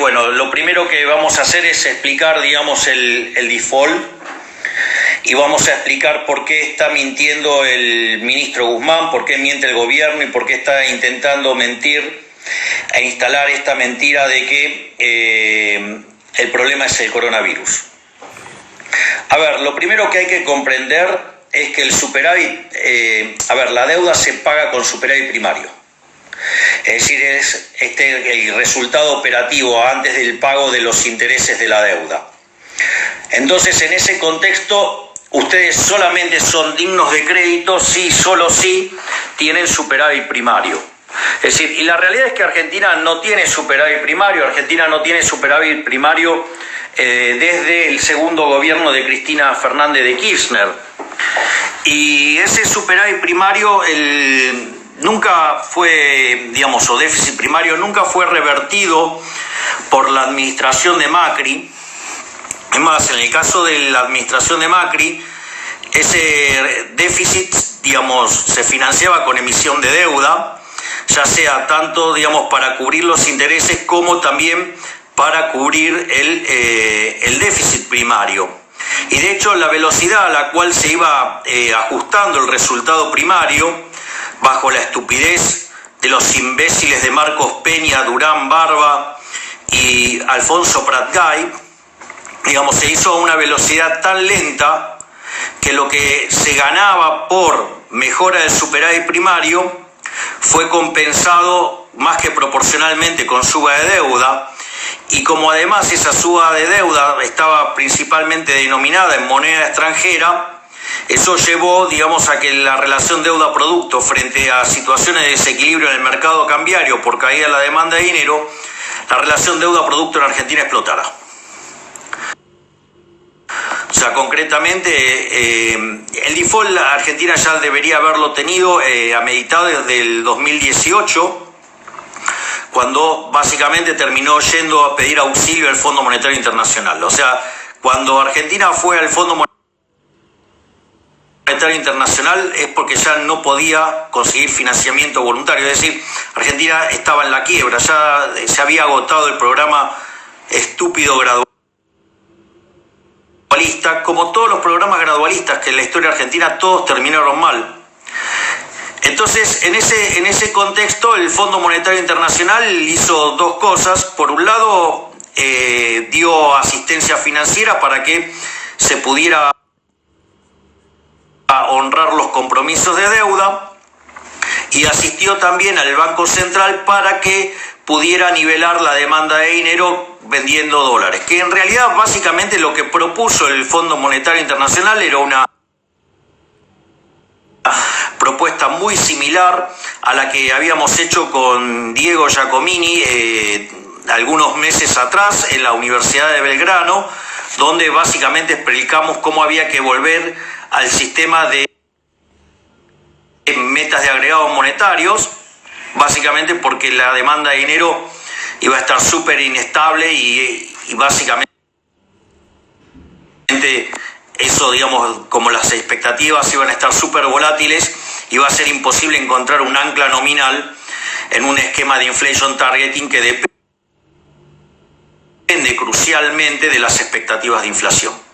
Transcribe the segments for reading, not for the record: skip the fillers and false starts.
bueno, lo primero que vamos a hacer es explicar, digamos, el default, y vamos a explicar por qué está mintiendo el ministro Guzmán, por qué miente el gobierno y por qué está intentando mentir e instalar esta mentira de que el problema es el coronavirus. A ver, lo primero que hay que comprender es que el superávit, la deuda se paga con superávit primario. Es decir, es el resultado operativo antes del pago de los intereses de la deuda. Entonces, en ese contexto, ustedes solamente son dignos de crédito si, solo si, tienen superávit primario. Es decir, y la realidad es que Argentina no tiene superávit primario. Argentina no tiene superávit primario desde el segundo gobierno de Cristina Fernández de Kirchner. Y ese superávit primario nunca fue, digamos, o déficit primario, nunca fue revertido por la administración de Macri. Es más, en el caso de la administración de Macri, ese déficit, digamos, se financiaba con emisión de deuda, ya sea tanto, digamos, para cubrir los intereses como también para cubrir el déficit primario. Y de hecho, la velocidad a la cual se iba ajustando el resultado primario, bajo la estupidez de los imbéciles de Marcos Peña, Durán Barba y Alfonso Pratgay, digamos, se hizo a una velocidad tan lenta que lo que se ganaba por mejora del superávit primario fue compensado más que proporcionalmente con suba de deuda. Y como además esa suba de deuda estaba principalmente denominada en moneda extranjera, eso llevó, digamos, a que la relación deuda-producto frente a situaciones de desequilibrio en el mercado cambiario por caída de la demanda de dinero, la relación deuda-producto en Argentina explotara. O sea, concretamente, el default la Argentina ya debería haberlo tenido ameritado desde el 2018, cuando básicamente terminó yendo a pedir auxilio al Fondo Monetario Internacional. O sea, cuando Argentina fue al Fondo Monetario Internacional es porque ya no podía conseguir financiamiento voluntario. Es decir, Argentina estaba en la quiebra, ya se había agotado el programa estúpido gradualista, como todos los programas gradualistas que en la historia argentina todos terminaron mal. Entonces, en ese contexto, el Fondo Monetario Internacional hizo dos cosas. Por un lado, dio asistencia financiera para que se pudiera honrar los compromisos de deuda, y asistió también al Banco Central para que pudiera nivelar la demanda de dinero vendiendo dólares, que en realidad básicamente lo que propuso el Fondo Monetario Internacional era una propuesta muy similar a la que habíamos hecho con Diego Giacomini algunos meses atrás en la Universidad de Belgrano, donde básicamente explicamos cómo había que volver al sistema de metas de agregados monetarios, básicamente porque la demanda de dinero iba a estar súper inestable y básicamente eso, digamos, como las expectativas iban a estar súper volátiles, iba a ser imposible encontrar un ancla nominal en un esquema de inflation targeting que depende crucialmente de las expectativas de inflación.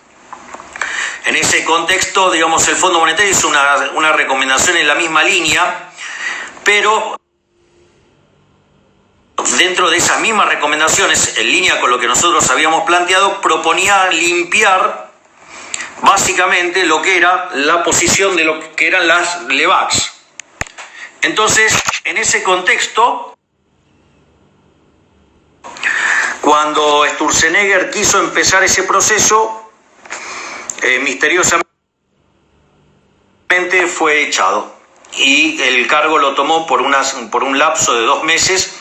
En ese contexto, digamos, el Fondo Monetario hizo una recomendación en la misma línea, pero dentro de esas mismas recomendaciones, en línea con lo que nosotros habíamos planteado, proponía limpiar básicamente lo que era la posición de lo que eran las LEVAX. Entonces, en ese contexto, cuando Sturzenegger quiso empezar ese proceso, misteriosamente fue echado y el cargo lo tomó por un lapso de 2 meses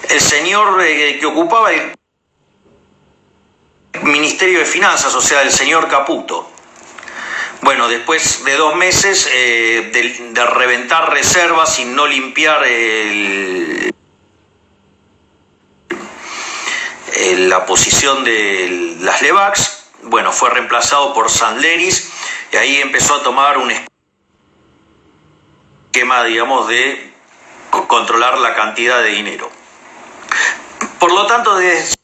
el señor que ocupaba el Ministerio de Finanzas, o sea, el señor Caputo. Bueno, después de 2 meses de reventar reservas y no limpiar la posición de las LEVAX, bueno, fue reemplazado por Sandleris y ahí empezó a tomar un esquema, digamos, de controlar la cantidad de dinero. Por lo tanto, desde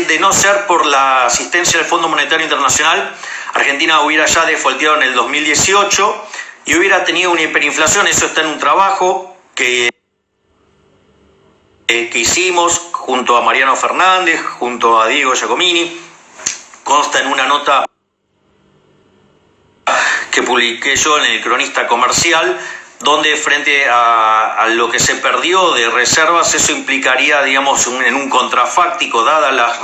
de no ser por la asistencia del Fondo Monetario Internacional, Argentina hubiera ya defaulteado en el 2018 y hubiera tenido una hiperinflación. Eso está en un trabajo que hicimos junto a Mariano Fernández, junto a Diego Giacomini. Consta en una nota que publiqué yo en el Cronista Comercial, donde frente a lo que se perdió de reservas, eso implicaría, digamos, en un contrafáctico, dadas las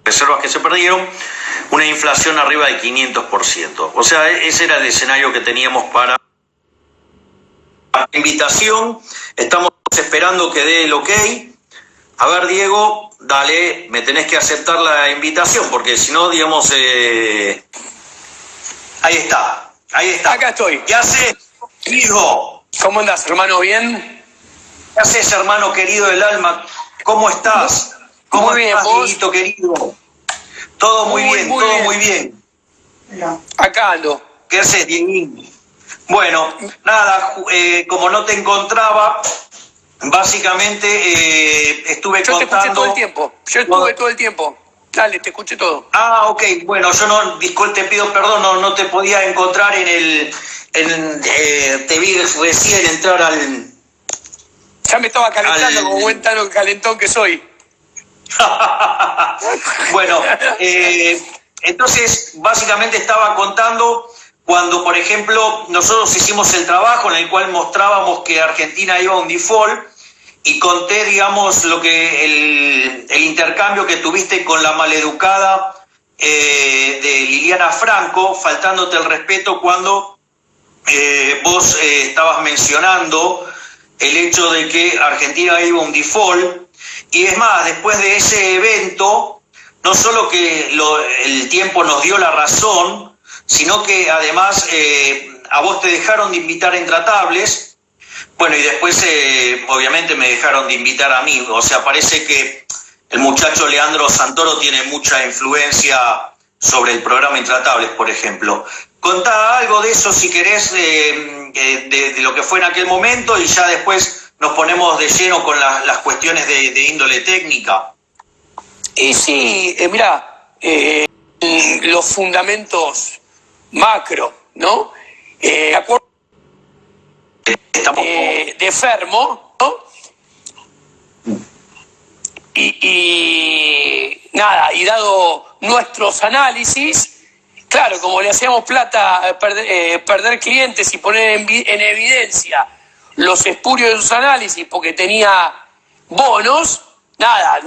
reservas que se perdieron, una inflación arriba del 500%. O sea, ese era el escenario que teníamos para la invitación. Estamos esperando que dé el ok. A ver, Diego, dale, me tenés que aceptar la invitación, porque si no, digamos... Ahí está. Acá estoy. ¿Qué haces, hijo? ¿Cómo andás, hermano? ¿Bien? ¿Qué haces, hermano querido del alma? ¿Cómo estás? ¿Cómo muy estás, bien, ¿vos? Dieguito querido? Todo muy bien, todo muy bien. Acá ando. ¿Qué haces, Dieguín? Bueno, nada, como no te encontraba, básicamente estuve Yo contando... te escuché todo el tiempo. Yo estuve todo el tiempo. Dale, te escuché todo. Ah, ok, bueno, yo no, disculpe, te pido perdón, no te podía encontrar te vi recién entrar al... Ya me estaba calentando como buen tano calentón que soy. Bueno, entonces básicamente estaba contando cuando, por ejemplo, nosotros hicimos el trabajo en el cual mostrábamos que Argentina iba a un default, y conté, digamos, lo que el intercambio que tuviste con la maleducada de Liliana Franco, faltándote el respeto cuando vos estabas mencionando el hecho de que Argentina iba a un default. Y es más, después de ese evento, no solo que el tiempo nos dio la razón, sino que además a vos te dejaron de invitar a Intratables. Bueno, y después obviamente me dejaron de invitar a mí. O sea, parece que el muchacho Leandro Santoro tiene mucha influencia sobre el programa Intratables, por ejemplo. Contá algo de eso, si querés, de lo que fue en aquel momento, y ya después nos ponemos de lleno con las cuestiones de índole técnica. Y sí, mirá, los fundamentos macro, ¿no? De Fermo, ¿no? Y nada, y dado nuestros análisis, claro, como le hacíamos plata perder clientes y poner en evidencia los espurios de sus análisis porque tenía bonos, nada,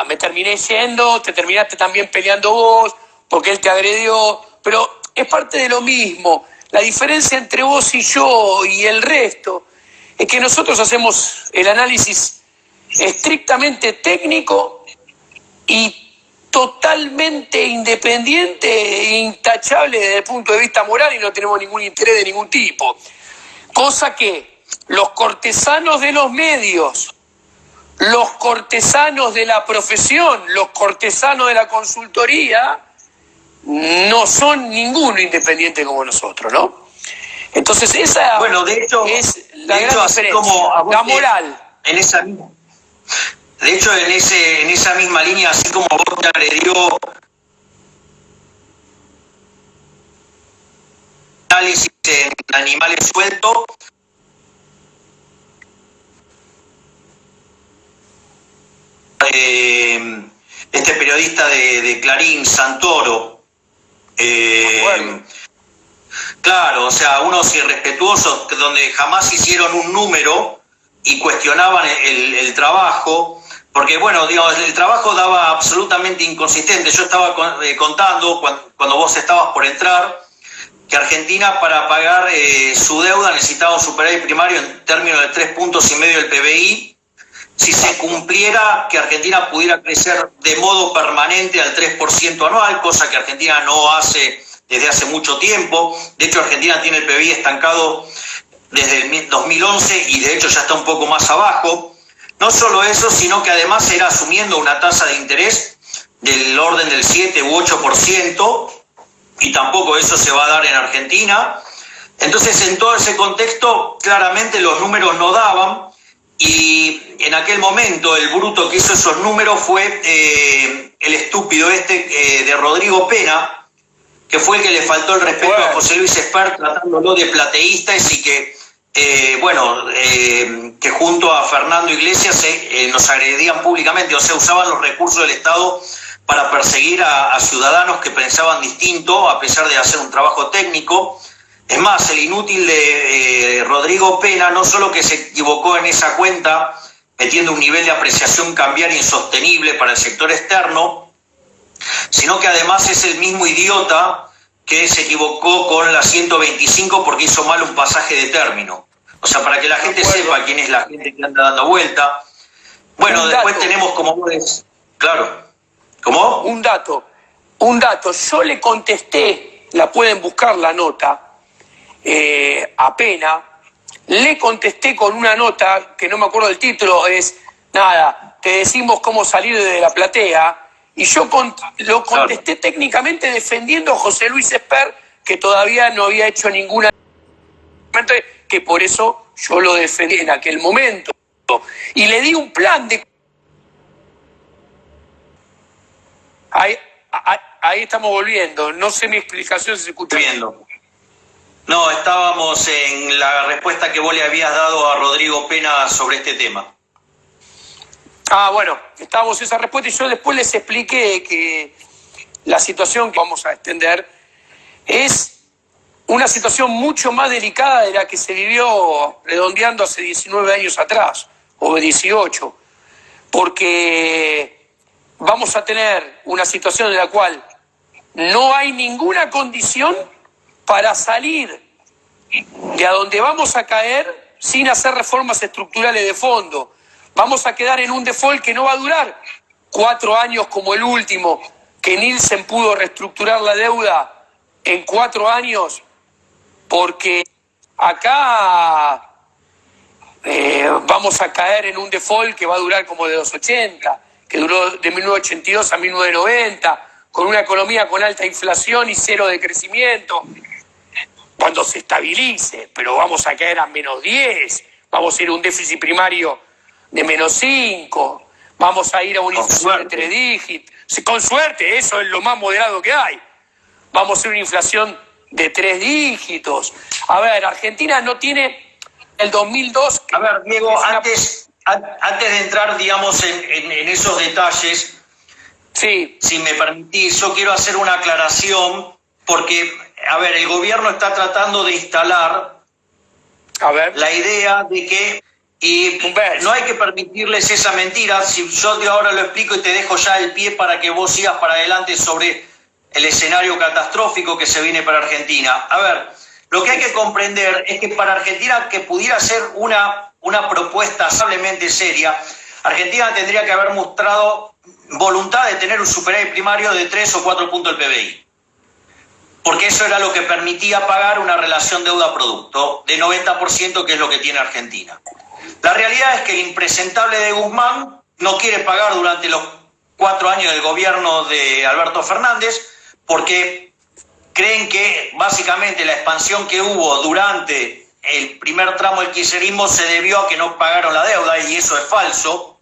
me terminé yendo, te terminaste también peleando vos porque él te agredió, pero es parte de lo mismo. La diferencia entre vos y yo y el resto es que nosotros hacemos el análisis estrictamente técnico y totalmente independiente e intachable desde el punto de vista moral, y no tenemos ningún interés de ningún tipo. Cosa que los cortesanos de los medios, los cortesanos de la profesión, los cortesanos de la consultoría, no son ninguno independiente como nosotros, ¿no? Entonces esa, bueno, de hecho, es la de gran hecho, diferencia, como la moral. De hecho, en esa misma línea, así como vos te agredió análisis en animales sueltos, este periodista de Clarín, Santoro, claro, o sea, unos irrespetuosos donde jamás hicieron un número y cuestionaban el trabajo, porque bueno, digamos, el trabajo daba absolutamente inconsistente. Yo estaba contando cuando vos estabas por entrar que Argentina, para pagar su deuda, necesitaba un superávit primario en términos de 3,5 puntos del PBI. Si se cumpliera que Argentina pudiera crecer de modo permanente al 3% anual, cosa que Argentina no hace desde hace mucho tiempo. De hecho, Argentina tiene el PBI estancado desde el 2011 y de hecho ya está un poco más abajo. No solo eso, sino que además era asumiendo una tasa de interés del orden del 7 u 8%, y tampoco eso se va a dar en Argentina. Entonces, en todo ese contexto, claramente los números no daban. Y en aquel momento el bruto que hizo esos números fue el estúpido de Rodrigo Pena, que fue el que le faltó el respeto a José Luis Espert tratándolo de plateístas y que, que junto a Fernando Iglesias nos agredían públicamente, o sea, usaban los recursos del Estado para perseguir a ciudadanos que pensaban distinto, a pesar de hacer un trabajo técnico. Es más, el inútil de Rodrigo Pena no solo que se equivocó en esa cuenta, metiendo un nivel de apreciación cambiaria insostenible para el sector externo, sino que además es el mismo idiota que se equivocó con la 125 porque hizo mal un pasaje de término. O sea, para que la gente sepa quién es la gente que anda dando vuelta. Bueno, después tenemos, como vos decís, claro. ¿Cómo? Un dato. Yo le contesté, la pueden buscar la nota, a Pena, le contesté con una nota, que no me acuerdo del título, es, nada, te decimos cómo salir de la platea, y yo lo contesté técnicamente defendiendo a José Luis Espert, que todavía no había hecho ninguna, que por eso yo lo defendí en aquel momento, y le di un plan de... Ahí estamos volviendo. No sé mi explicación si se escucha bien. No, estábamos en la respuesta que vos le habías dado a Rodrigo Pena sobre este tema. Bueno, estábamos en esa respuesta y yo después les expliqué que la situación que vamos a extender es una situación mucho más delicada de la que se vivió redondeando hace 19 años atrás, o 18, porque vamos a tener una situación en la cual no hay ninguna condición para salir de a donde vamos a caer sin hacer reformas estructurales de fondo. Vamos a quedar en un default que no va a durar 4 años como el último, que Nielsen pudo reestructurar la deuda en 4 años, porque acá vamos a caer en un default que va a durar como de los 80, que duró de 1982 a 1990, con una economía con alta inflación y cero de crecimiento, cuando se estabilice, pero vamos a caer a menos 10, vamos a ir a un déficit primario de menos 5, vamos a ir a una inflación de 3 dígitos, con suerte, eso es lo más moderado que hay, vamos a ir a una inflación de 3 dígitos. A ver, Argentina no tiene el 2002... A ver, Diego, antes de entrar, digamos, en esos detalles, sí, si me permitís, yo quiero hacer una aclaración, porque, a ver, el gobierno está tratando de instalar la idea de que, y no hay que permitirles esa mentira. Si yo ahora lo explico y te dejo ya el pie para que vos sigas para adelante sobre el escenario catastrófico que se viene para Argentina. A ver, lo que hay que comprender es que para Argentina, que pudiera ser una propuesta sablemente seria, Argentina tendría que haber mostrado voluntad de tener un superávit primario de 3 o 4 puntos del PBI. Porque eso era lo que permitía pagar una relación deuda-producto de 90%, que es lo que tiene Argentina. La realidad es que el impresentable de Guzmán no quiere pagar durante los 4 años del gobierno de Alberto Fernández, porque creen que básicamente la expansión que hubo durante el primer tramo del kirchnerismo se debió a que no pagaron la deuda, y eso es falso.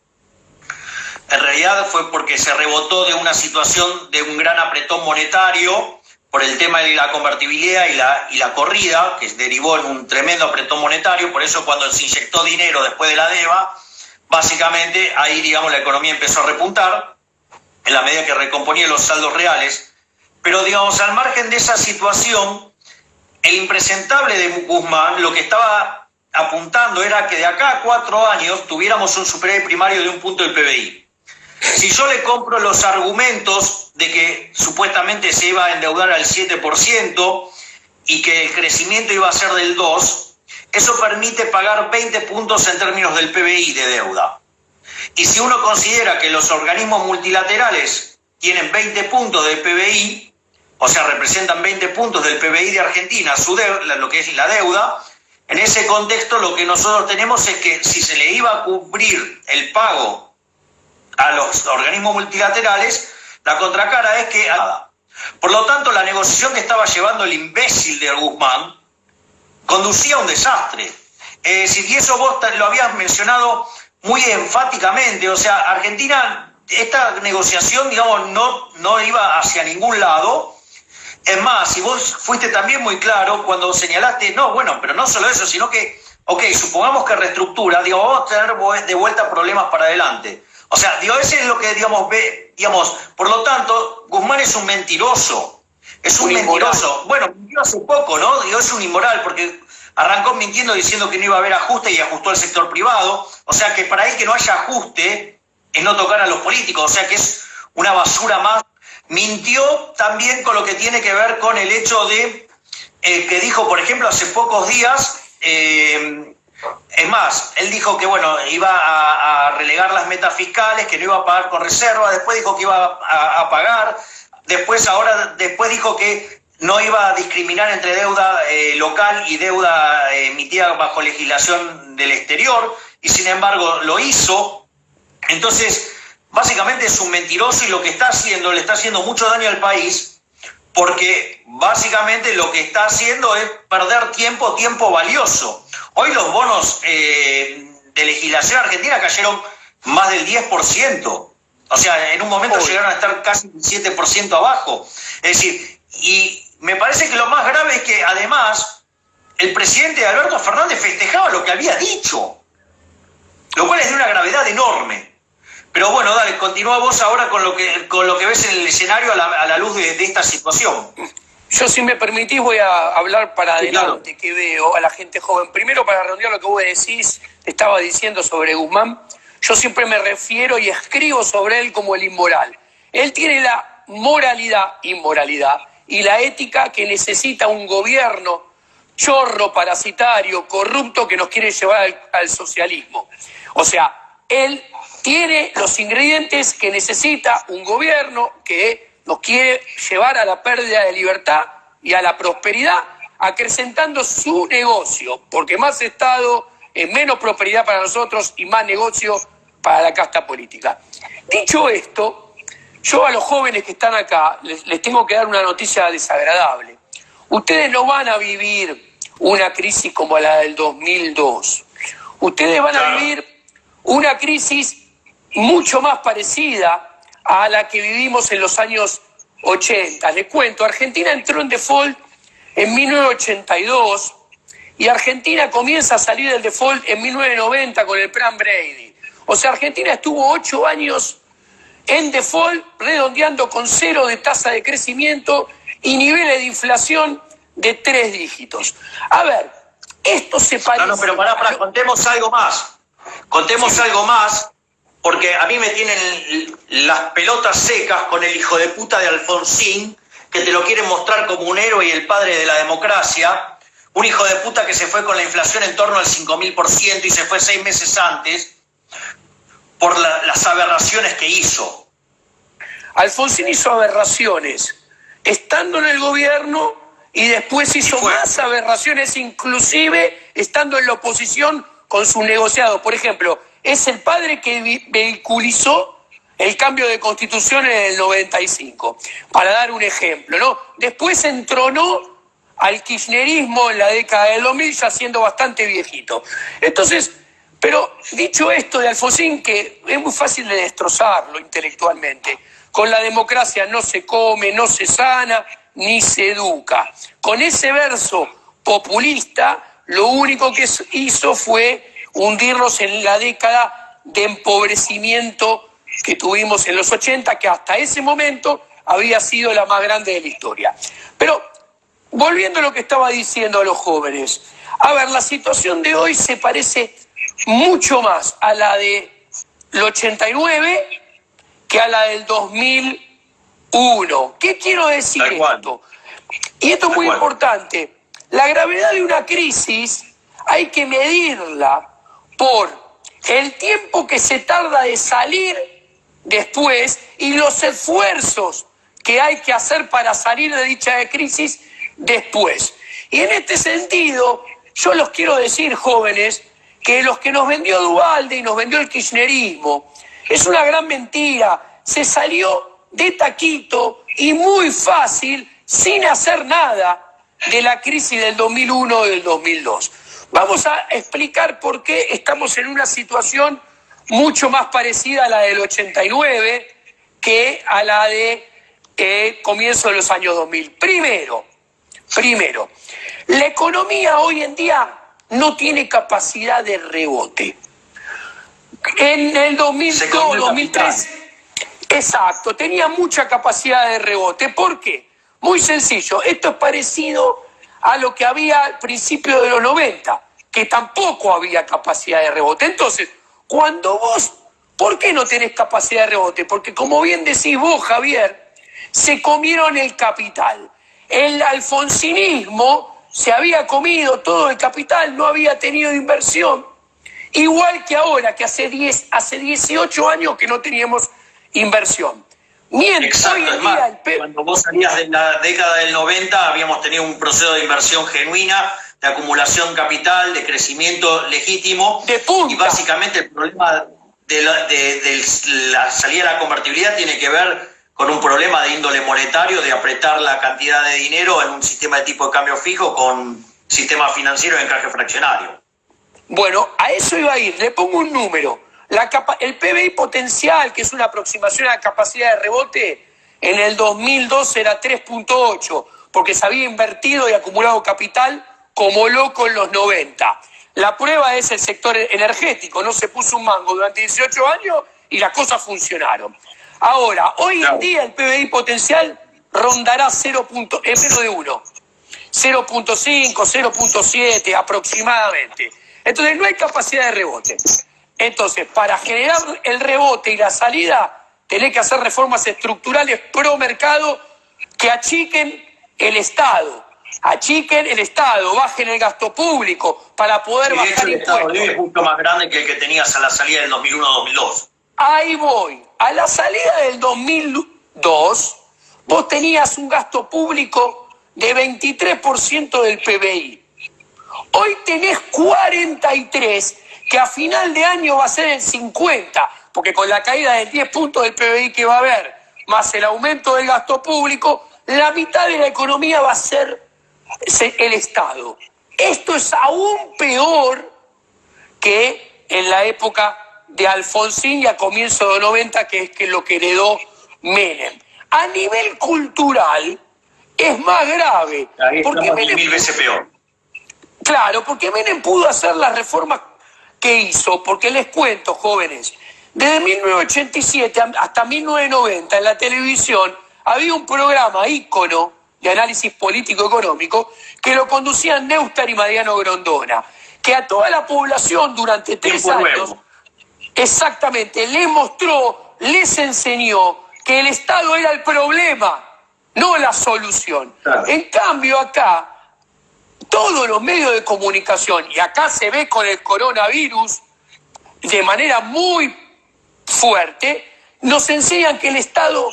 En realidad fue porque se rebotó de una situación de un gran apretón monetario por el tema de la convertibilidad y la corrida, que derivó en un tremendo apretón monetario. Por eso cuando se inyectó dinero después de la DEVA, básicamente ahí, digamos, la economía empezó a repuntar en la medida que recomponía los saldos reales. Pero, digamos, al margen de esa situación, el impresentable de Guzmán lo que estaba apuntando era que de acá a 4 años tuviéramos un superávit primario de 1 punto del PBI. Si yo le compro los argumentos de que supuestamente se iba a endeudar al 7% y que el crecimiento iba a ser del 2%, eso permite pagar 20 puntos en términos del PBI de deuda. Y si uno considera que los organismos multilaterales tienen 20 puntos de PBI, o sea, representan 20 puntos del PBI de Argentina, lo que es la deuda, en ese contexto lo que nosotros tenemos es que si se le iba a cubrir el pago a los organismos multilaterales, la contracara es que nada. Por lo tanto, la negociación que estaba llevando el imbécil de Guzmán conducía a un desastre. Si eso vos lo habías mencionado muy enfáticamente, o sea, Argentina, esta negociación, digamos, no iba hacia ningún lado. Es más, si vos fuiste también muy claro cuando señalaste, no, bueno, pero no solo eso, sino que, ok, supongamos que reestructura, digo, vamos a tener de vuelta problemas para adelante. O sea, digo, ese es lo que, digamos, ve, digamos, por lo tanto, Guzmán es un mentiroso. Es un mentiroso. Bueno, mintió hace poco, ¿no? Digo, es un inmoral, porque arrancó mintiendo diciendo que no iba a haber ajuste y ajustó al sector privado. O sea, que para él que no haya ajuste es no tocar a los políticos. O sea, que es una basura más. Mintió también con lo que tiene que ver con el hecho de que dijo, por ejemplo, hace pocos días, es más, él dijo que, bueno, iba a relegar las metas fiscales, que no iba a pagar con reserva, después dijo que iba a pagar, después dijo que no iba a discriminar entre deuda local y deuda emitida bajo legislación del exterior, y sin embargo lo hizo. Entonces, básicamente es un mentiroso y lo que está haciendo, le está haciendo mucho daño al país, porque básicamente lo que está haciendo es perder tiempo valioso. Hoy los bonos de legislación argentina cayeron más del 10%. O sea, en un momento llegaron a estar casi un 7% abajo. Es decir, y me parece que lo más grave es que además el presidente Alberto Fernández festejaba lo que había dicho, lo cual es de una gravedad enorme. Pero bueno, dale, continúa vos ahora con lo que ves en el escenario a la luz de esta situación. Yo, si me permitís, voy a hablar para adelante, claro, que veo a la gente joven. Primero, para redondear lo que vos decís, estaba diciendo sobre Guzmán, yo siempre me refiero y escribo sobre él como el inmoral. Él tiene la inmoralidad y la ética que necesita un gobierno chorro, parasitario, corrupto, que nos quiere llevar al socialismo. O sea, él tiene los ingredientes que necesita un gobierno que nos quiere llevar a la pérdida de libertad y a la prosperidad, acrecentando su negocio, porque más Estado es menos prosperidad para nosotros y más negocio para la casta política. Dicho esto, yo a los jóvenes que están acá les tengo que dar una noticia desagradable. Ustedes no van a vivir una crisis como la del 2002. Ustedes van a vivir una crisis mucho más parecida a la que vivimos en los años 80. Les cuento, Argentina entró en default en 1982 y Argentina comienza a salir del default en 1990 con el plan Brady. O sea, Argentina estuvo 8 años en default, redondeando con 0 de tasa de crecimiento y niveles de inflación de 3 dígitos. A ver, esto se parece... No, pero pará, contemos algo más. Contemos algo más. Porque a mí me tienen las pelotas secas con el hijo de puta de Alfonsín, que te lo quieren mostrar como un héroe y el padre de la democracia. Un hijo de puta que se fue con la inflación en torno al 5.000% y se fue 6 meses antes por las aberraciones que hizo. Alfonsín hizo aberraciones estando en el gobierno y después hizo más aberraciones, inclusive estando en la oposición con sus negociados. Por ejemplo, es el padre que vehiculizó el cambio de constitución en el 95, para dar un ejemplo, ¿no? Después entronó al kirchnerismo en la década del 2000, ya siendo bastante viejito. Entonces, pero dicho esto de Alfonsín, que es muy fácil de destrozarlo intelectualmente, con la democracia no se come, no se sana, ni se educa. Con ese verso populista, lo único que hizo fue hundirnos en la década de empobrecimiento que tuvimos en los 80, que hasta ese momento había sido la más grande de la historia. Pero, volviendo a lo que estaba diciendo a los jóvenes, a ver, la situación de hoy se parece mucho más a la del 89 que a la del 2001. ¿Qué quiero decir esto? Y esto es muy importante. La gravedad de una crisis hay que medirla por el tiempo que se tarda de salir después y los esfuerzos que hay que hacer para salir de dicha crisis después. Y en este sentido, yo los quiero decir, jóvenes, que los que nos vendió Duhalde y nos vendió el kirchnerismo es una gran mentira. Se salió de taquito y muy fácil, sin hacer nada, de la crisis del 2001 o del 2002. Vamos a explicar por qué estamos en una situación mucho más parecida a la del 89 que a la de comienzo de los años 2000. Primero, la economía hoy en día no tiene capacidad de rebote. En el 2002, 2003, exacto, tenía mucha capacidad de rebote. ¿Por qué? Muy sencillo, esto es parecido a lo que había al principio de los 90, que tampoco había capacidad de rebote. Entonces, cuando vos, ¿por qué no tenés capacidad de rebote? Porque como bien decís vos, Javier, se comieron el capital. El alfonsinismo se había comido todo el capital, no había tenido inversión. Igual que ahora, que hace 18 años que no teníamos inversión. Exacto, hoy en día cuando vos salías de la década del 90 habíamos tenido un proceso de inversión genuina, de acumulación capital, de crecimiento legítimo. De punta. Y básicamente el problema de la salida de la convertibilidad tiene que ver con un problema de índole monetario, de apretar la cantidad de dinero en un sistema de tipo de cambio fijo con sistema financiero de encaje fraccionario. Bueno, a eso iba a ir. Le pongo un número. El PBI potencial, que es una aproximación a la capacidad de rebote, en el 2002 era 3.8, porque se había invertido y acumulado capital como loco en los 90. La prueba es el sector energético, no se puso un mango durante 18 años y las cosas funcionaron. Ahora, hoy en día el PBI potencial rondará menos de 1, 0.5, 0.7 aproximadamente. Entonces no hay capacidad de rebote. Entonces, para generar el rebote y la salida, tenés que hacer reformas estructurales pro mercado que achiquen el Estado, bajen el gasto público para poder bajar impuestos. El Estado es mucho más grande que el que tenías a la salida del 2001-2002. Ahí voy. A la salida del 2002, vos tenías un gasto público de 23% del PBI. Hoy tenés 43%, que a final de año va a ser el 50%, porque con la caída de 10 puntos del PBI que va a haber, más el aumento del gasto público, la mitad de la economía va a ser el Estado. Esto es aún peor que en la época de Alfonsín y a comienzo de los 90, que es lo que heredó Menem. A nivel cultural es más grave. Porque Menem 1000 veces peor. Claro, porque Menem pudo hacer las reformas que hizo, porque les cuento, jóvenes, desde 1987 hasta 1990 en la televisión había un programa ícono de análisis político-económico que lo conducían Neustadt y Mariano Grondona, que a toda la población durante 3 años, exactamente, les mostró, les enseñó que el Estado era el problema, no la solución. Claro. En cambio acá, todos los medios de comunicación, y acá se ve con el coronavirus de manera muy fuerte, nos enseñan que el Estado,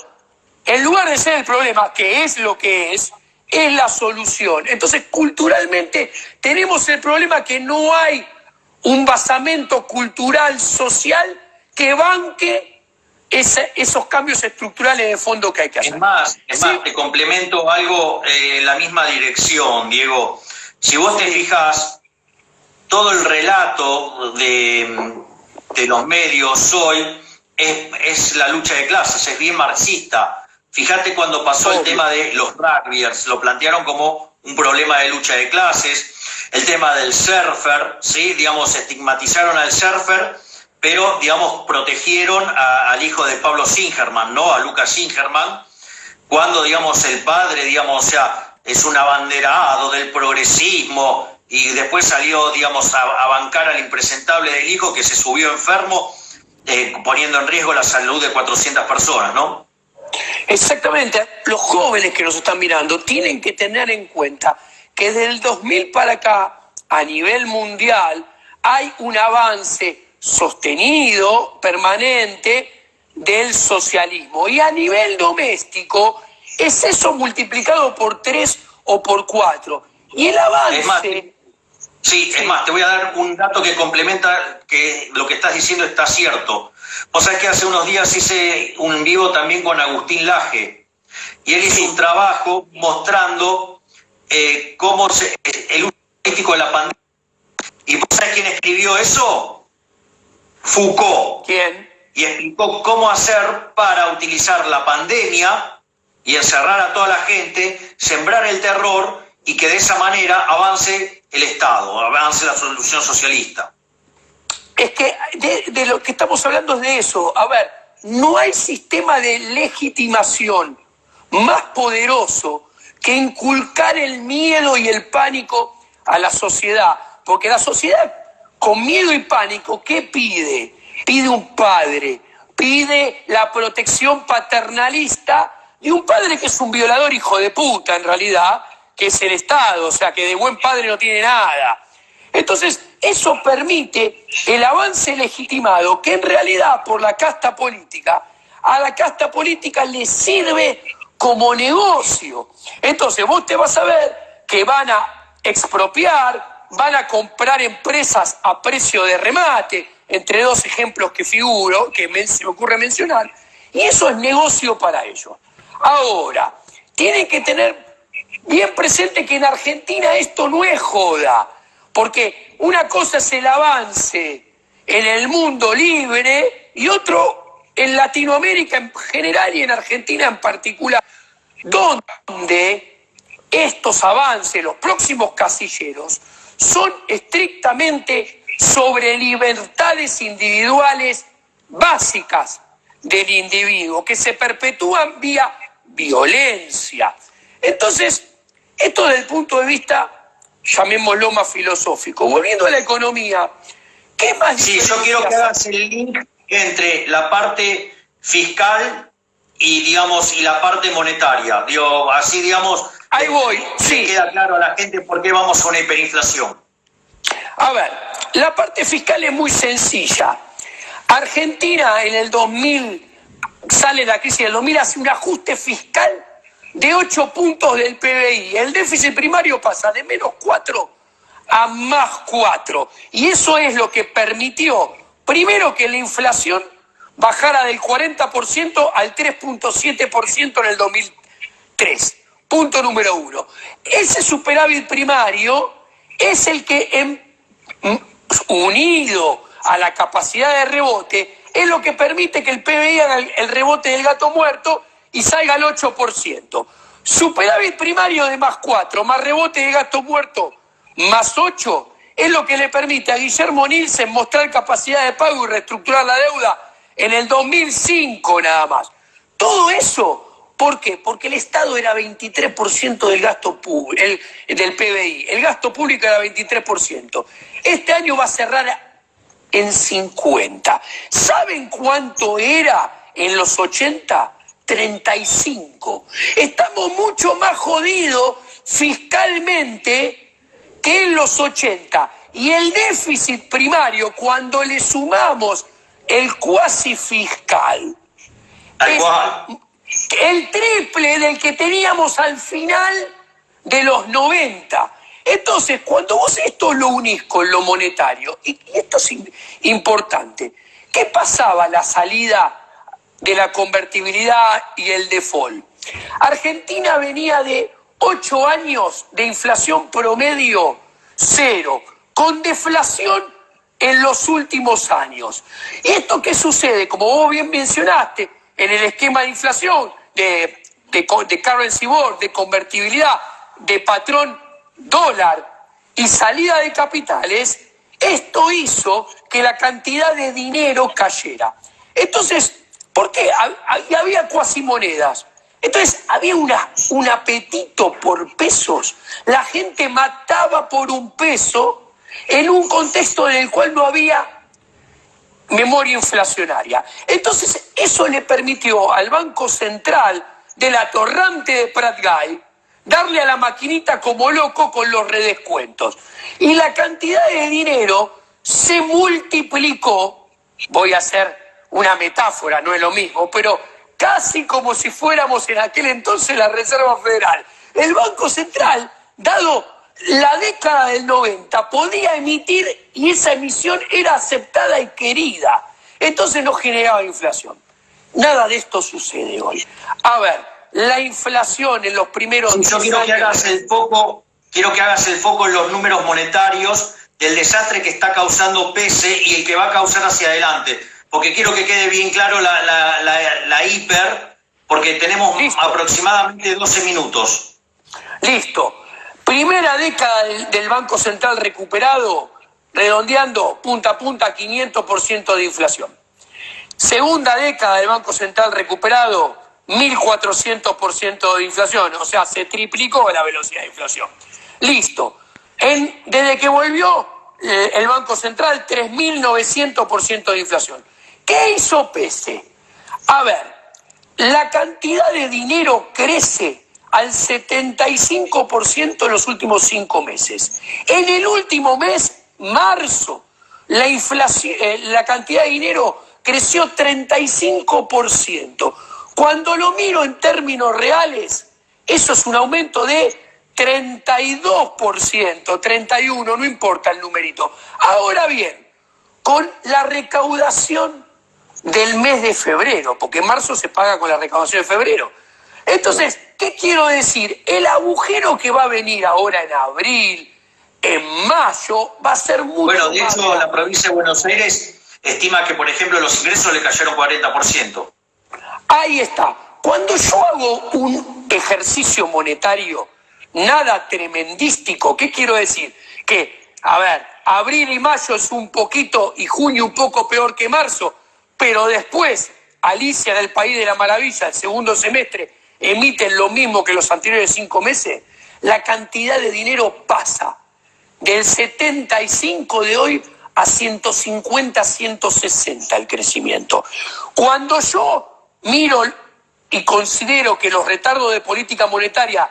en lugar de ser el problema, que es lo que es la solución. Entonces, culturalmente, tenemos el problema que no hay un basamento cultural, social, que banque esos cambios estructurales de fondo que hay que hacer. Es más, te complemento algo en la misma dirección, Diego. Si vos te fijas, todo el relato de los medios hoy es la lucha de clases, es bien marxista. Fíjate cuando pasó el tema de los rugbyers, lo plantearon como un problema de lucha de clases. El tema del surfer, ¿sí? Digamos, estigmatizaron al surfer, pero, digamos, protegieron al hijo de Pablo Singerman, ¿no? A Lucas Singerman, cuando, digamos, el padre, digamos, o sea, es un abanderado del progresismo y después salió, digamos, a bancar al impresentable del hijo que se subió enfermo, poniendo en riesgo la salud de 400 personas, ¿no? Exactamente. Los jóvenes que nos están mirando tienen que tener en cuenta que desde el 2000 para acá, a nivel mundial, hay un avance sostenido, permanente, del socialismo. Y a nivel doméstico, es eso multiplicado por 3 o por 4. Y el avance... Es más, te voy a dar un dato que complementa que lo que estás diciendo está cierto. Vos sabés que hace unos días hice un en vivo también con Agustín Laje, y él hizo un trabajo mostrando cómo el uso político de la pandemia ¿Y vos sabés quién escribió eso? Foucault. ¿Quién? Y explicó cómo hacer para utilizar la pandemia y encerrar a toda la gente, sembrar el terror y que de esa manera avance el Estado, avance la solución socialista. Es que de lo que estamos hablando es de eso. A ver, no hay sistema de legitimación más poderoso que inculcar el miedo y el pánico a la sociedad. Porque la sociedad, con miedo y pánico, ¿qué pide? Pide un padre, pide la protección paternalista de un padre que es un violador hijo de puta, en realidad, que es el Estado, o sea, que de buen padre no tiene nada. Entonces, eso permite el avance legitimado, que en realidad, por la casta política, a la casta política le sirve como negocio. Entonces, vos te vas a ver que van a expropiar, van a comprar empresas a precio de remate, entre dos ejemplos que figuro, que se me ocurre mencionar, y eso es negocio para ellos. Ahora, tienen que tener bien presente que en Argentina esto no es joda, porque una cosa es el avance en el mundo libre y otro en Latinoamérica en general y en Argentina en particular, donde estos avances, los próximos casilleros, son estrictamente sobre libertades individuales básicas del individuo, que se perpetúan vía violencia. Entonces, esto desde el punto de vista, llamémoslo más filosófico. Volviendo a la economía, ¿qué más? Sí, yo quiero que hagas el link entre la parte fiscal y, digamos, y la parte monetaria. Digo, así, digamos, ahí voy, sí. Queda claro a la gente por qué vamos a una hiperinflación. A ver, la parte fiscal es muy sencilla. Argentina en el 2000, sale la crisis del 2000, hace un ajuste fiscal de 8 puntos del PBI. El déficit primario pasa de -4 a +4. Y eso es lo que permitió, primero, que la inflación bajara del 40% al 3.7% en el 2003. Punto número 1. Ese superávit primario es el que, unido a la capacidad de rebote, es lo que permite que el PBI haga el rebote del gato muerto y salga al 8%. Superávit primario de +4, más rebote de gato muerto, +8, es lo que le permite a Guillermo Nielsen mostrar capacidad de pago y reestructurar la deuda en el 2005 nada más. Todo eso, ¿por qué? Porque el Estado era 23% del gasto público, del PBI. El gasto público era 23%. Este año va a cerrar en 50. ¿Saben cuánto era en los 80? 35. Estamos mucho más jodidos fiscalmente que en los 80. Y el déficit primario, cuando le sumamos el cuasi fiscal, es el triple del que teníamos al final de los 90. Entonces, cuando vos esto lo unís con lo monetario, y esto es importante, ¿qué pasaba a la salida de la convertibilidad y el default? Argentina venía de 8 años de inflación promedio 0, con deflación en los últimos años. ¿Y esto qué sucede? Como vos bien mencionaste, en el esquema de inflación, de currency board, de convertibilidad, de patrón dólar y salida de capitales, esto hizo que la cantidad de dinero cayera. Entonces, ¿por qué? Había cuasimonedas. Entonces, había un apetito por pesos. La gente mataba por un peso en un contexto en el cual no había memoria inflacionaria. Entonces, eso le permitió al Banco Central del atorrante de Prat Gay darle a la maquinita como loco con los redescuentos. Y la cantidad de dinero se multiplicó, voy a hacer una metáfora, no es lo mismo, pero casi como si fuéramos en aquel entonces la Reserva Federal. El Banco Central, dado la década del 90, podía emitir y esa emisión era aceptada y querida. Entonces no generaba inflación. Nada de esto sucede hoy. A ver, la inflación en los primeros 10 años... Quiero que hagas el foco en los números monetarios del desastre que está causando PESE y el que va a causar hacia adelante. Porque quiero que quede bien claro la hiper, porque tenemos aproximadamente 12 minutos. Listo. Primera década del Banco Central recuperado, redondeando punta a punta 500% de inflación. Segunda década del Banco Central recuperado, 1.400% de inflación, o sea, se triplicó la velocidad de inflación. Listo. Desde que volvió el Banco Central, 3.900% de inflación. ¿Qué hizo PESE? A ver, la cantidad de dinero crece al 75% en los últimos 5 meses. En el último mes, marzo, la cantidad de dinero creció 35%. Cuando lo miro en términos reales, eso es un aumento de 32%, 31%, no importa el numerito. Ahora bien, con la recaudación del mes de febrero, porque en marzo se paga con la recaudación de febrero. Entonces, ¿qué quiero decir? El agujero que va a venir ahora en abril, en mayo, va a ser mucho más. Bueno, de hecho, la provincia de Buenos Aires estima que, por ejemplo, los ingresos le cayeron 40%. Ahí está. Cuando yo hago un ejercicio monetario nada tremendístico, ¿qué quiero decir? Que, a ver, abril y mayo es un poquito y junio un poco peor que marzo, pero después Alicia del País de la Maravilla, el segundo semestre, emiten lo mismo que los anteriores 5 meses, la cantidad de dinero pasa del 75 de hoy a 150, 160 el crecimiento. Cuando yo miro y considero que los retardos de política monetaria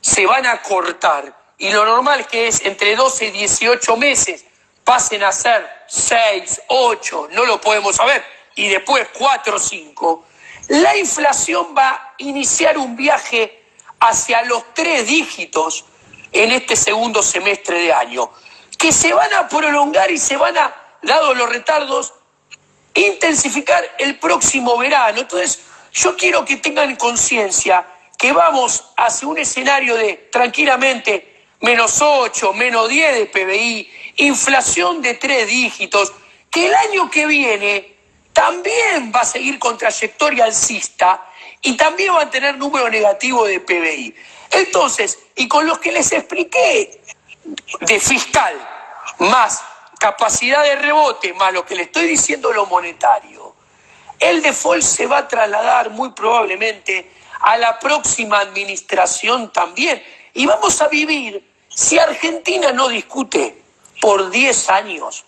se van a cortar y lo normal que es entre 12 y 18 meses pasen a ser 6, 8, no lo podemos saber, y después 4 o 5, la inflación va a iniciar un viaje hacia los 3 dígitos en este segundo semestre de año, que se van a prolongar y se van a, dados los retardos, intensificar el próximo verano. Entonces, yo quiero que tengan conciencia que vamos hacia un escenario de, tranquilamente, -8, -10 de PBI, inflación de 3 dígitos, que el año que viene también va a seguir con trayectoria alcista y también va a tener número negativo de PBI. Entonces, y con los que les expliqué de fiscal, más capacidad de rebote, más lo que le estoy diciendo lo monetario, el default se va a trasladar muy probablemente a la próxima administración también. Y vamos a vivir, si Argentina no discute por 10 años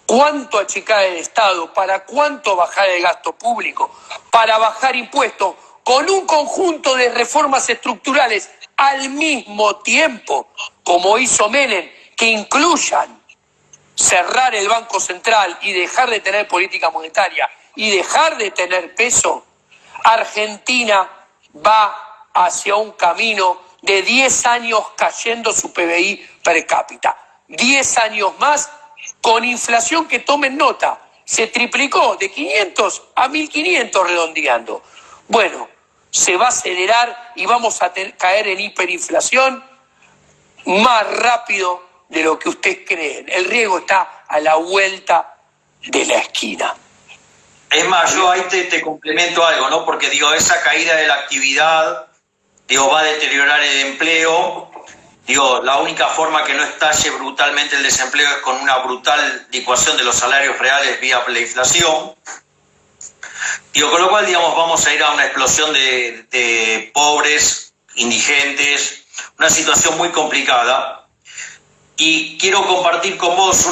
cuánto achicar el Estado, para cuánto bajar el gasto público, para bajar impuestos, con un conjunto de reformas estructurales al mismo tiempo, como hizo Menem, que incluyan cerrar el Banco Central y dejar de tener política monetaria y dejar de tener peso, Argentina va hacia un camino de 10 años cayendo su PBI per cápita. 10 años más con inflación que tomen nota. Se triplicó de 500 a 1.500 redondeando. Bueno, se va a acelerar y vamos a caer en hiperinflación más rápido de lo que ustedes creen. El riesgo está a la vuelta de la esquina. Es más, yo ahí te complemento algo, ¿no? Porque digo, esa caída de la actividad, digo, va a deteriorar el empleo. Digo, la única forma que no estalle brutalmente el desempleo es con una brutal licuación de los salarios reales vía la inflación. Digo, con lo cual, digamos, vamos a ir a una explosión de pobres, indigentes, una situación muy complicada. Y quiero compartir con vos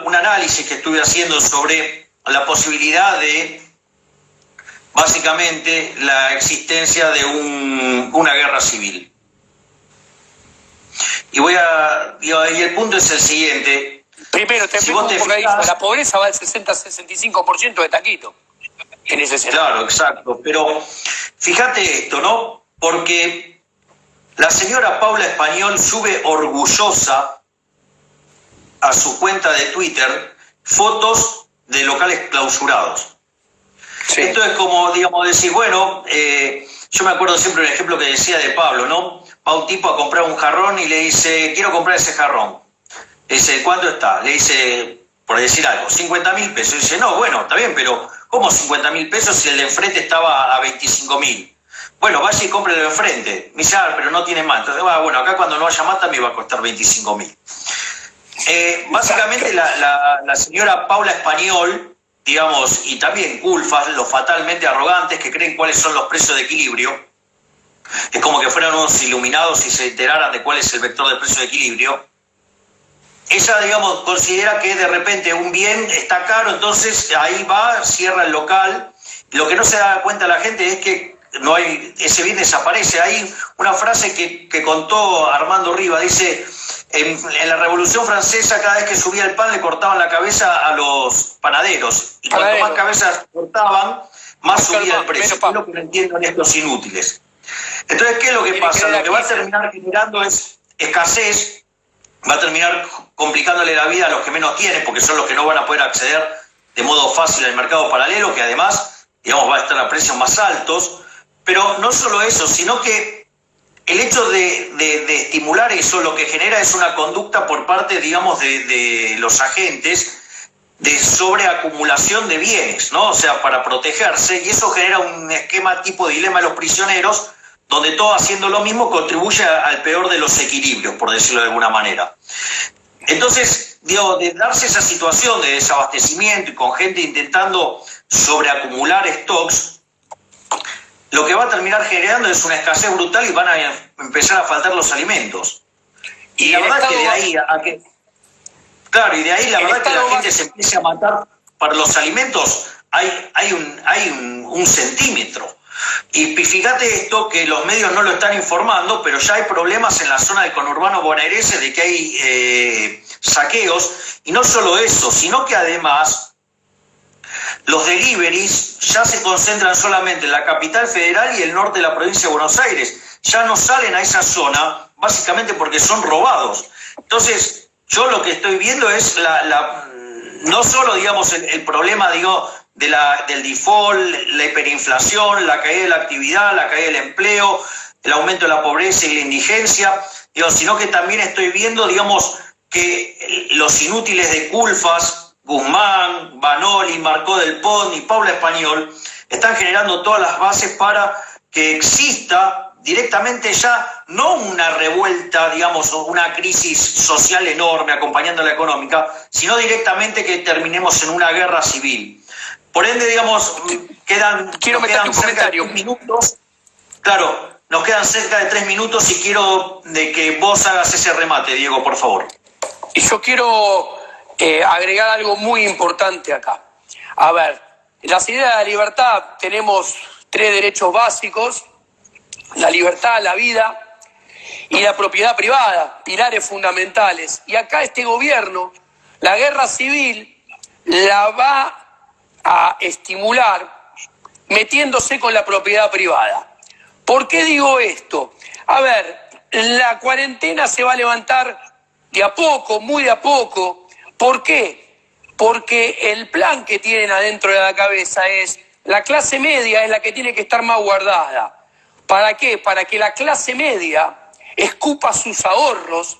un análisis que estuve haciendo sobre la posibilidad de, básicamente, la existencia de una guerra civil. Y y el punto es el siguiente. Primero, te explico un poco ahí, la pobreza va al 60-65% de taquito. En ese escenario. Claro, exacto. Pero fíjate esto, ¿no? Porque la señora Paula Español sube orgullosa a su cuenta de Twitter fotos de locales clausurados. Sí. Esto es como, digamos, decir, bueno, yo me acuerdo siempre un ejemplo que decía de Pablo, ¿no? Va un tipo a comprar un jarrón y le dice, quiero comprar ese jarrón. Le dice, ¿cuánto está? Le dice, por decir algo, 50.000 pesos. Y dice, no, bueno, está bien, pero ¿cómo 50.000 pesos si el de enfrente estaba a 25.000? Bueno, vaya y compre el de enfrente. Me dice, pero no tiene más. Entonces, bueno, acá cuando no haya más también va a costar 25.000. Básicamente la señora Paula Español, digamos, y también Culfas, los fatalmente arrogantes que creen cuáles son los precios de equilibrio, es como que fueran unos iluminados y se enteraran de cuál es el vector del precio de equilibrio. Ella, digamos, considera que de repente un bien está caro, entonces ahí va, cierra el local. Lo que no se da cuenta la gente es que no hay, ese bien desaparece. Hay una frase que contó Armando Riva, dice, en la Revolución Francesa cada vez que subía el pan le cortaban la cabeza a los panaderos, y cuanto más cabezas cortaban, más subía el precio. Es lo que no entienden estos inútiles. Entonces, ¿qué es lo que pasa? Lo que va a terminar generando es escasez, va a terminar complicándole la vida a los que menos tienen, porque son los que no van a poder acceder de modo fácil al mercado paralelo, que además, digamos, va a estar a precios más altos. Pero no solo eso, sino que el hecho de estimular eso lo que genera es una conducta por parte, digamos, de los agentes de sobreacumulación de bienes, ¿no? O sea, para protegerse, y eso genera un esquema tipo dilema de los prisioneros, donde todo haciendo lo mismo contribuye al peor de los equilibrios, por decirlo de alguna manera. Entonces, digo, de darse esa situación de desabastecimiento y con gente intentando sobreacumular stocks, lo que va a terminar generando es una escasez brutal y van a empezar a faltar los alimentos. Y la verdad que de ahí a que... Claro, y de ahí la verdad que la gente se empiece a matar para los alimentos, hay un centímetro. Y fíjate esto, que los medios no lo están informando, pero ya hay problemas en la zona del conurbano bonaerense de que hay saqueos, y no solo eso, sino que además los deliveries ya se concentran solamente en la capital federal y el norte de la provincia de Buenos Aires. Ya no salen a esa zona, básicamente porque son robados. Entonces, yo lo que estoy viendo es no solo, digamos, el problema, digo, del default, la hiperinflación, la caída de la actividad, la caída del empleo, el aumento de la pobreza y la indigencia, digo, sino que también estoy viendo, digamos, que los inútiles de Culfas, Guzmán, Vanoli, Marcó del Pont y Paula Español están generando todas las bases para que exista directamente ya no una revuelta, digamos, una crisis social enorme acompañando a la económica, sino directamente que terminemos en una guerra civil. Por ende, digamos, quedan cerca de 3 minutos. Claro, nos quedan cerca de 3 minutos y quiero de que vos hagas ese remate, Diego, por favor. Y yo quiero agregar algo muy importante acá. A ver, en las ideas de la libertad tenemos 3 derechos básicos: la libertad, la vida y la propiedad privada, pilares fundamentales. Y acá este gobierno, la guerra civil, la va a estimular metiéndose con la propiedad privada. ¿Por qué digo esto? A ver, la cuarentena se va a levantar de a poco, muy de a poco. ¿Por qué? Porque el plan que tienen adentro de la cabeza es la clase media es la que tiene que estar más guardada. ¿Para qué? Para que la clase media escupa sus ahorros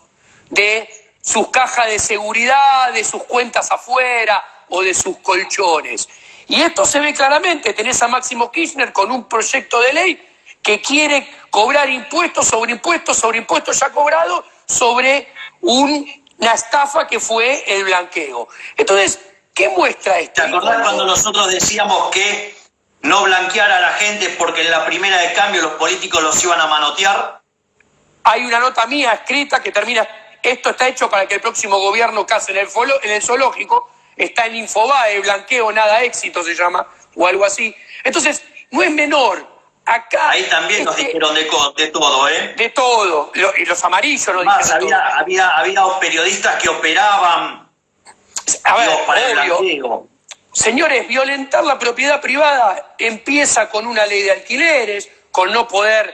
de sus cajas de seguridad, de sus cuentas afuera o de sus colchones. Y esto se ve claramente. Tenés a Máximo Kirchner con un proyecto de ley que quiere cobrar impuestos sobre impuestos ya cobrados sobre una estafa que fue el blanqueo. Entonces, ¿qué muestra esto? ¿Te acordás cuando nosotros decíamos que no blanquear a la gente porque en la primera de cambio los políticos los iban a manotear? Hay una nota mía escrita que termina, esto está hecho para que el próximo gobierno case en el zoológico, está en Infobae, blanqueo, nada éxito se llama, o algo así. Entonces, no es menor. Acá ahí también nos dijeron de todo, ¿eh? De todo. Y los amarillos nos dijeron todo. Había periodistas que operaban para el blanqueo. Señores, violentar la propiedad privada empieza con una ley de alquileres, con no poder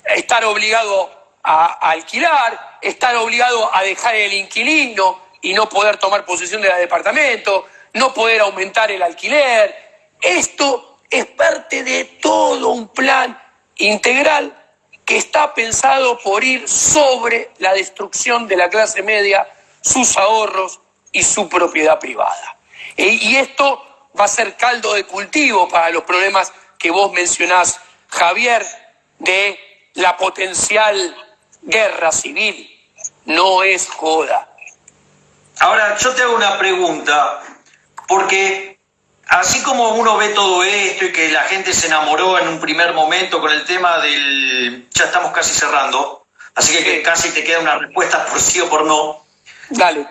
estar obligado a alquilar, estar obligado a dejar el inquilino y no poder tomar posesión del departamento, no poder aumentar el alquiler. Esto es parte de todo un plan integral que está pensado por ir sobre la destrucción de la clase media, sus ahorros y su propiedad privada. Y esto va a ser caldo de cultivo para los problemas que vos mencionás, Javier, de la potencial guerra civil. No es joda. Ahora, yo te hago una pregunta, porque así como uno ve todo esto y que la gente se enamoró en un primer momento con el tema del... Ya estamos casi cerrando, así que casi te queda una respuesta por sí o por no. Dale.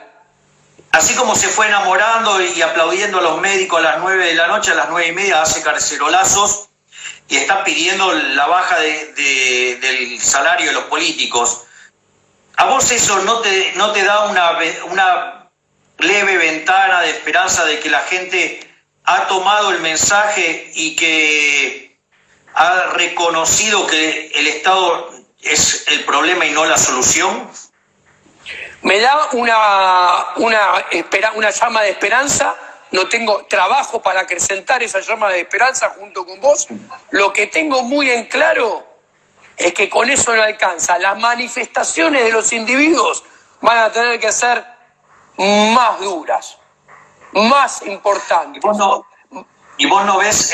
Así como se fue enamorando y aplaudiendo a los médicos a las 9 de la noche, a las 9:30 hace cacerolazos y está pidiendo la baja del salario de los políticos. ¿A vos eso no te da una leve ventana de esperanza de que la gente ha tomado el mensaje y que ha reconocido que el Estado es el problema y no la solución? Me da una llama de esperanza. No tengo trabajo para acrecentar esa llama de esperanza junto con vos. Lo que tengo muy en claro es que con eso no alcanza. Las manifestaciones de los individuos van a tener que ser más duras, más importantes. ¿Y vos no ves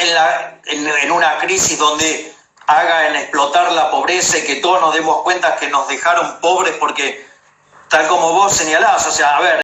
en una crisis donde hagan explotar la pobreza y que todos nos demos cuenta que nos dejaron pobres porque, tal como vos señalás, o sea, a ver,